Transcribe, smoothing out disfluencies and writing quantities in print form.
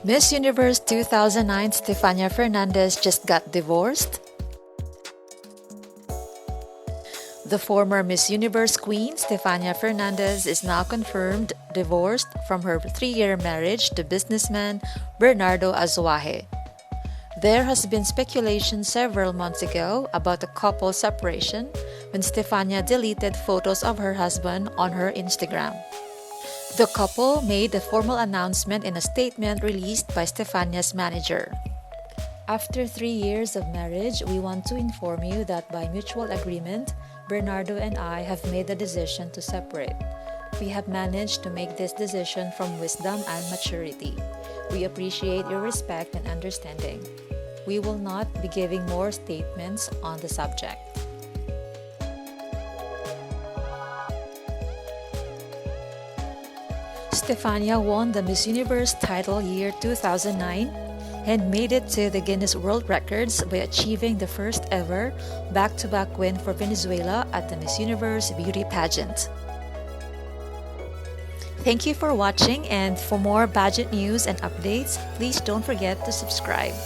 Miss Universe 2009 Stefania Fernandez just got divorced. The former Miss Universe queen, Stefania Fernandez, is now confirmed divorced from her 3-year marriage to businessman Bernardo Asuaje. There has been speculation several months ago about the couple's separation when Stefania deleted photos of her husband on her Instagram. The couple made a formal announcement in a statement released by Stefania's manager. After 3 years of marriage, we want to inform you that by mutual agreement, Bernardo and I have made the decision to separate. We have managed to make this decision from wisdom and maturity. We appreciate your respect and understanding. We will not be giving more statements on the subject. Stefania won the Miss Universe title year 2009 and made it to the Guinness World Records by achieving the first ever back-to-back win for Venezuela at the Miss Universe beauty pageant. Thank you for watching, and for more pageant news and updates, please don't forget to subscribe.